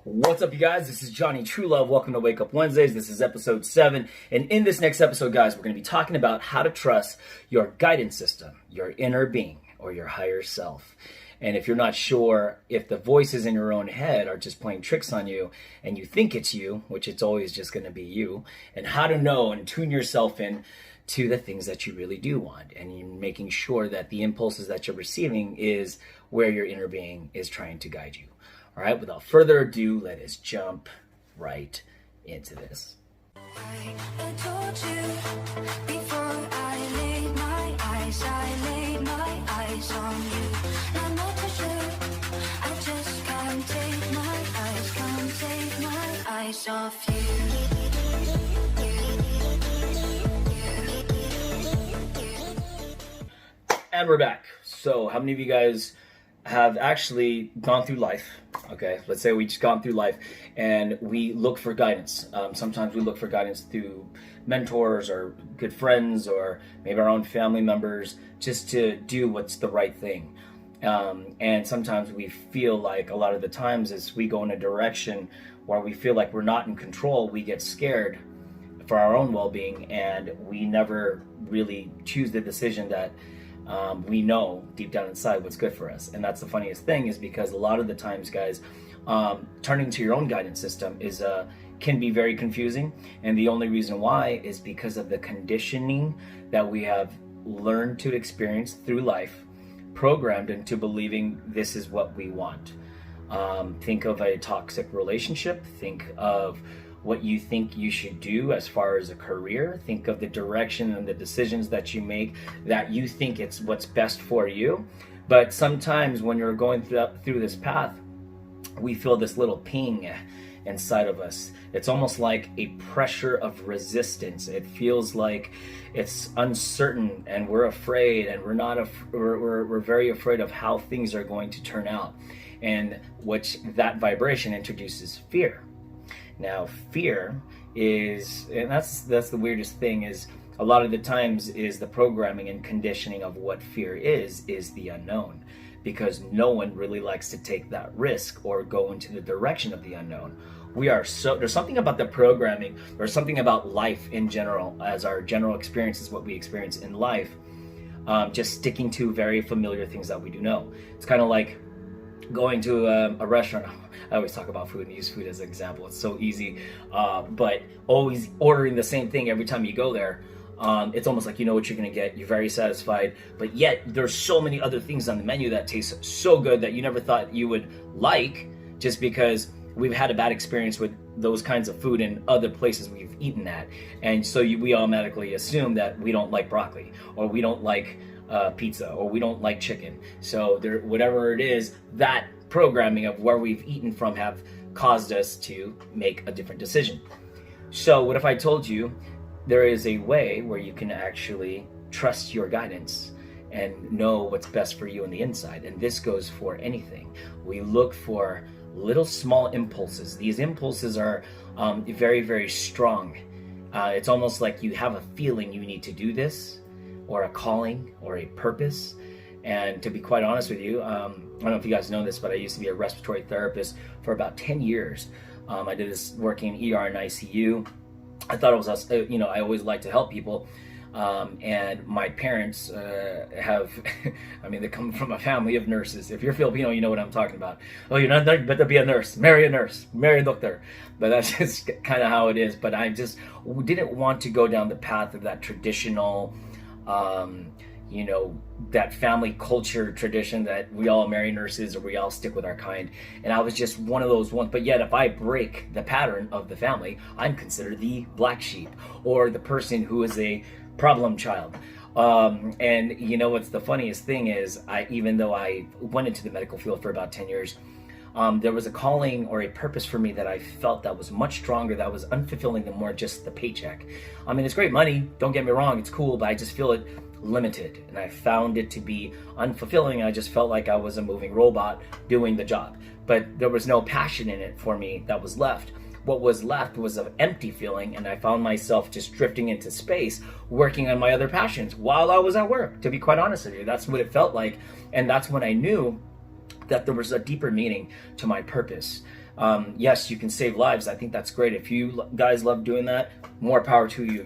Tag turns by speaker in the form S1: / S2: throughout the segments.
S1: What's up, you guys? This is Jonny Truelove. Welcome to Wake Up Wednesdays. This is episode 7. And in this next episode, guys, we're going to be talking about how to trust your guidance system, your inner being, or your higher self. And if you're not sure if the voices in your own head are just playing tricks on you and you think it's you, which it's always just going to be you, and how to know and tune yourself in to the things that you really do want, and you're making sure that the impulses that you're receiving is where your inner being is trying to guide you. All right, without further ado, let us jump right into this.
S2: I told you before I laid my eyes on you. I'm not too sure, I just can't take my eyes off you.
S1: And we're back. So how many of you guys have actually gone through life? Okay, let's say we just gone through life and we look for guidance. Sometimes we look for guidance through mentors or good friends or maybe our own family members just to do what's the right thing. And sometimes we feel like a lot of the times as we go in a direction where we feel like we're not in control, we get scared for our own well-being and we never really choose the decision that we know deep down inside what's good for us. And that's the funniest thing, is because a lot of the times, guys, turning to your own guidance system can be very confusing. And the only reason why is because of the conditioning that we have learned to experience through life, programmed into believing this is what we want. Think of a toxic relationship. Think of what you think you should do as far as a career. Think of the direction and the decisions that you make that you think it's what's best for you. But sometimes when you're going through this path, we feel this little ping inside of us. It's almost like a pressure of resistance. It feels like it's uncertain and we're afraid, and we're very afraid of how things are going to turn out. And that vibration introduces fear. Now, fear is, and that's the weirdest thing, is a lot of the times is the programming and conditioning of what fear is the unknown, because no one really likes to take that risk or go into the direction of the unknown. There's something about the programming, or something about life in general, as our general experience is what we experience in life, just sticking to very familiar things that we do know. It's kind of like going to a restaurant. I always talk about food and use food as an example. It's so easy, but always ordering the same thing every time you go there. It's almost like you know what you're going to get. You're very satisfied, but yet there's so many other things on the menu that taste so good that you never thought you would like, just because we've had a bad experience with those kinds of food in other places we've eaten at. And so we automatically assume that we don't like broccoli, or we don't like pizza, or we don't like chicken. So whatever it is, that programming of where we've eaten from have caused us to make a different decision. So what if I told you there is a way where you can actually trust your guidance and know what's best for you on the inside? And this goes for anything. We look for little small impulses. These impulses are very, very strong. It's almost like you have a feeling you need to do this, or a calling, or a purpose. And to be quite honest with you, I don't know if you guys know this, but I used to be a respiratory therapist for about 10 years. I did this working in ER and ICU. I thought it was, I always like to help people. And my parents they come from a family of nurses. If you're Filipino, you know what I'm talking about. Oh, you're not there, you better be a nurse, marry a doctor. But that's just kind of how it is. But I just didn't want to go down the path of that traditional, that family culture tradition that we all marry nurses or we all stick with our kind. And I was just one of those ones. But yet if I break the pattern of the family, I'm considered the black sheep, or the person who is a problem child. And you know what's the funniest thing is, even though I went into the medical field for about 10 years, there was a calling or a purpose for me that I felt that was much stronger, that was unfulfilling than more just the paycheck. I mean, it's great money, don't get me wrong, it's cool, but I just feel it limited, and I found it to be unfulfilling. I just felt like I was a moving robot doing the job, but there was no passion in it for me that was left. What was left was an empty feeling, and I found myself just drifting into space, working on my other passions while I was at work. To be quite honest with you, that's what it felt like. And that's when I knew that there was a deeper meaning to my purpose. Yes, you can save lives. I think that's great. If you guys love doing that, more power to you.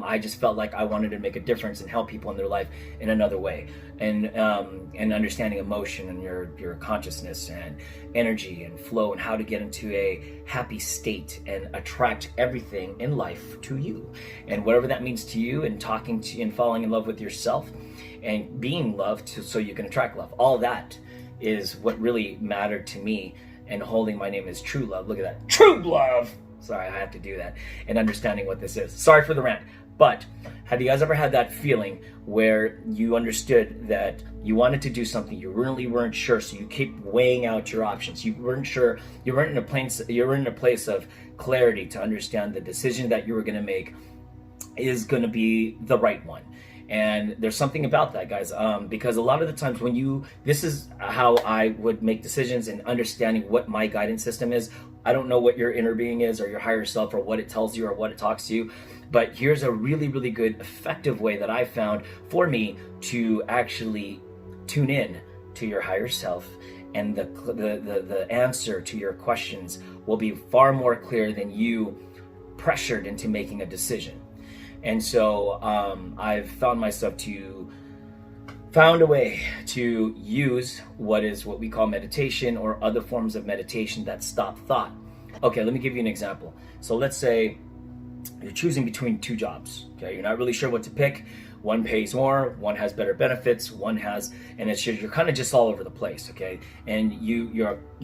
S1: I just felt like I wanted to make a difference and help people in their life in another way, and understanding emotion and your consciousness and energy and flow, and how to get into a happy state and attract everything in life to you, and whatever that means to you, and talking to and falling in love with yourself and being loved so you can attract love. All that is what really mattered to me. And holding my name is True Love. Look at that. True Love! Sorry, I have to do that. And understanding what this is. Sorry for the rant. But have you guys ever had that feeling where you understood that you wanted to do something, you really weren't sure, so you keep weighing out your options. You weren't sure, you weren't in a place of clarity to understand the decision that you were going to make is going to be the right one. And there's something about that, guys, because a lot of the times this is how I would make decisions, and understanding what my guidance system is. I don't know what your inner being is, or your higher self, or what it tells you, or what it talks to you. But here's a really, really good, effective way that I found for me to actually tune in to your higher self, and the answer to your questions will be far more clear than you pressured into making a decision. And so I've found myself found a way to use what we call meditation, or other forms of meditation that stop thought. Okay, let me give you an example. So let's say you're choosing between two jobs. Okay, you're not really sure what to pick. One pays more, one has better benefits, and it's just, you're kind of just all over the place. Okay, and you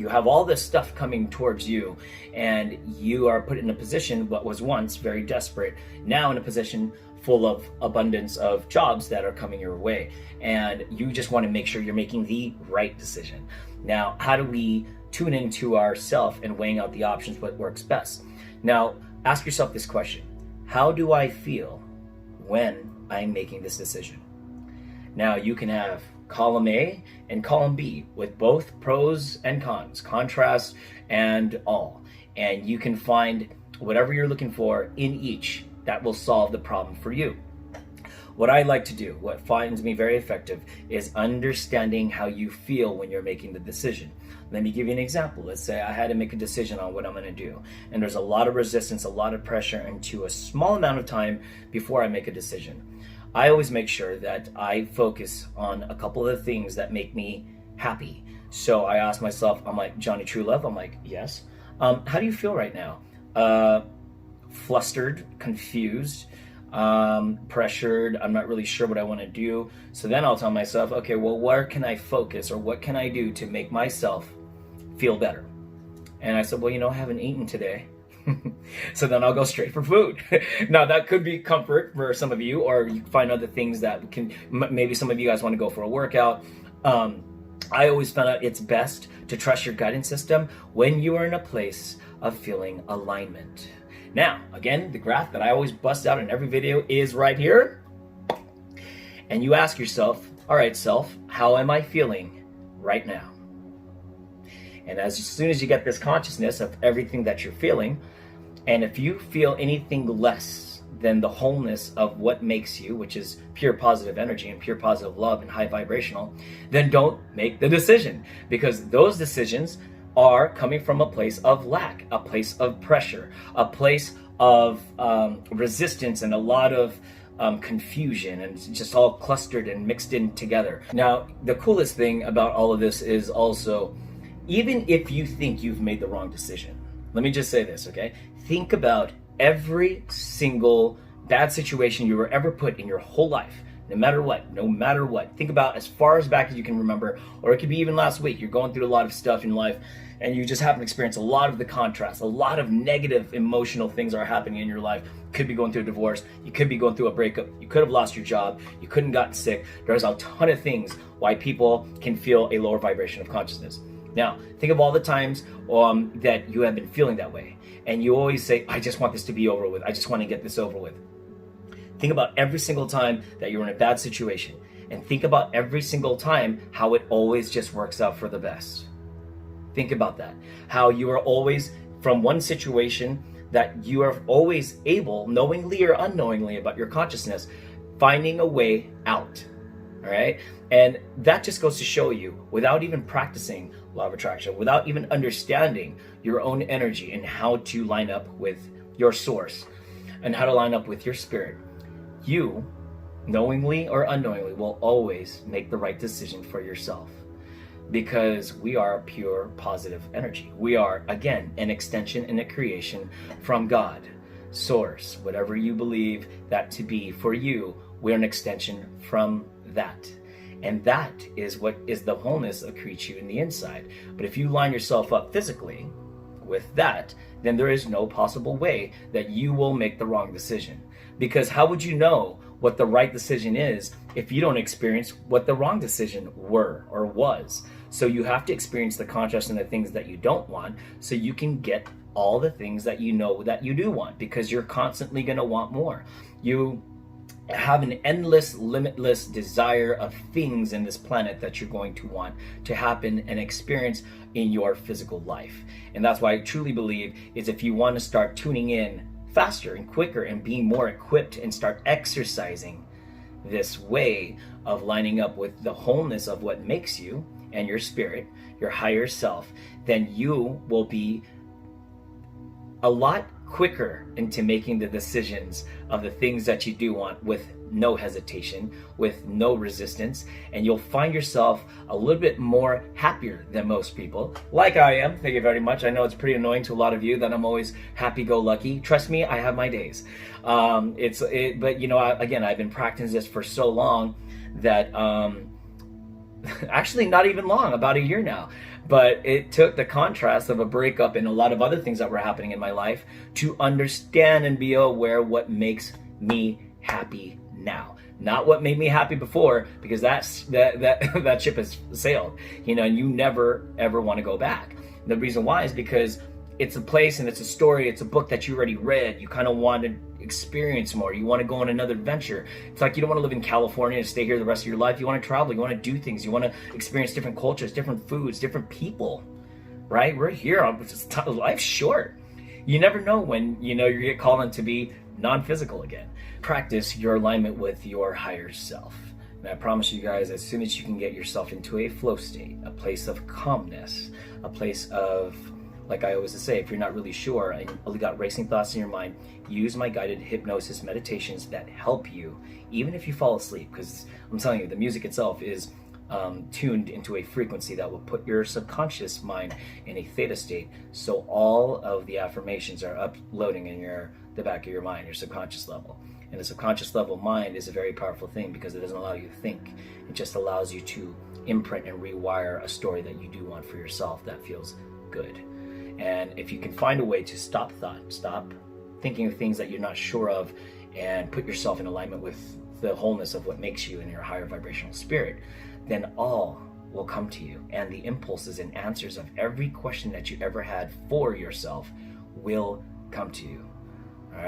S1: have all this stuff coming towards you, and you are put in a position what was once very desperate, now in a position full of abundance of jobs that are coming your way, and you just want to make sure you're making the right decision. Now, how do we tune into ourself and weighing out the options, what works best? Now, ask yourself this question: how do I feel when I'm making this decision? Now, you can have column A and column B with both pros and cons, contrast and all. And you can find whatever you're looking for in each that will solve the problem for you. What I like to do, what finds me very effective, is understanding how you feel when you're making the decision. Let me give you an example. Let's say I had to make a decision on what I'm going to do, and there's a lot of resistance, a lot of pressure into a small amount of time before I make a decision. I always make sure that I focus on a couple of the things that make me happy. So I ask myself, I'm like, Jonny Truelove, I'm like, yes. How do you feel right now? Flustered, confused, pressured, I'm not really sure what I want to do. So then I'll tell myself, okay, well, where can I focus, or what can I do to make myself feel better? And I said, well, I haven't eaten today. So then I'll go straight for food. Now, that could be comfort for some of you, or you can find other things that maybe some of you guys want to go for a workout. I always found out it's best to trust your guidance system when you are in a place of feeling alignment. Now, again, the graph that I always bust out in every video is right here. And you ask yourself, all right, self, how am I feeling right now? And as soon as you get this consciousness of everything that you're feeling, and if you feel anything less than the wholeness of what makes you, which is pure positive energy and pure positive love and high vibrational, then don't make the decision, because those decisions are coming from a place of lack, a place of pressure, a place of resistance, and a lot of confusion, and it's just all clustered and mixed in together. Now, the coolest thing about all of this is also, even if you think you've made the wrong decision, let me just say this, okay? Think about every single bad situation you were ever put in your whole life, no matter what. Think about as far as back as you can remember, or it could be even last week. You're going through a lot of stuff in life, and you just happen to experience a lot of the contrast. A lot of negative emotional things are happening in your life. You could be going through a divorce. You could be going through a breakup. You could have lost your job. You couldn't gotten sick. There's a ton of things why people can feel a lower vibration of consciousness. Now, think of all the times that you have been feeling that way. And you always say, I just want this to be over with. I just want to get this over with. Think about every single time that you're in a bad situation. And think about every single time how it always just works out for the best. Think about that. How you are always, from one situation, that you are always able, knowingly or unknowingly about your consciousness, finding a way out. All right? And that just goes to show you, without even practicing, law of attraction, without even understanding your own energy and how to line up with your source and how to line up with your spirit, you, knowingly or unknowingly, will always make the right decision for yourself. Because we are pure positive energy. We are, again, an extension and a creation from God, source, whatever you believe that to be for you, we're an extension from that. And that is what is the wholeness that creates you in the inside. But if you line yourself up physically with that, then there is no possible way that you will make the wrong decision. Because how would you know what the right decision is if you don't experience what the wrong decision were or was? So you have to experience the contrast and the things that you don't want so you can get all the things that you know that you do want, because you're constantly going to want more. You have an endless, limitless desire of things in this planet that you're going to want to happen and experience in your physical life. And that's why I truly believe is if you want to start tuning in faster and quicker and being more equipped and start exercising this way of lining up with the wholeness of what makes you and your spirit, your higher self, then you will be a lot quicker into making the decisions of the things that you do want with no hesitation, with no resistance, and you'll find yourself a little bit more happier than most people, like I am. Thank you very much. I know it's pretty annoying to a lot of you that I'm always happy-go-lucky. Trust me, I have my days. But you know, again, I've been practicing this for so long that actually not even long, about a year now. But it took the contrast of a breakup and a lot of other things that were happening in my life to understand and be aware what makes me happy now. Not what made me happy before, because that ship has sailed, you know, and you never ever want to go back. The reason why is because it's a place and it's a story, it's a book that you already read. You kind of want to experience more. You want to go on another adventure. It's like you don't want to live in California and stay here the rest of your life. You want to travel. You want to do things. You want to experience different cultures, different foods, different people, right? We're here. Life's short. You never know when, you know, you get called on to be non-physical again. Practice your alignment with your higher self. And I promise you guys, as soon as you can get yourself into a flow state, a place of calmness, a place of, like I always say, if you're not really sure and you got racing thoughts in your mind, use my guided hypnosis meditations that help you, even if you fall asleep. Because I'm telling you, the music itself is tuned into a frequency that will put your subconscious mind in a theta state. So all of the affirmations are uploading in the back of your mind, your subconscious level. And the subconscious level mind is a very powerful thing because it doesn't allow you to think. It just allows you to imprint and rewire a story that you do want for yourself that feels good. And if you can find a way to stop thought, stop thinking of things that you're not sure of, and put yourself in alignment with the wholeness of what makes you in your higher vibrational spirit, then all will come to you. And the impulses and answers of every question that you ever had for yourself will come to you. All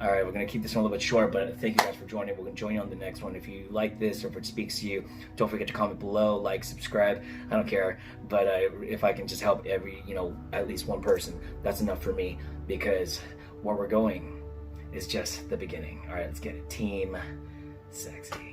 S1: right, we're going to keep this one a little bit short, but thank you guys for joining. We're going to join you on the next one. If you like this or if it speaks to you, don't forget to comment below, like, subscribe. I don't care, but if I can just help at least one person, that's enough for me, because where we're going is just the beginning. All right, let's get it. Team Sexy.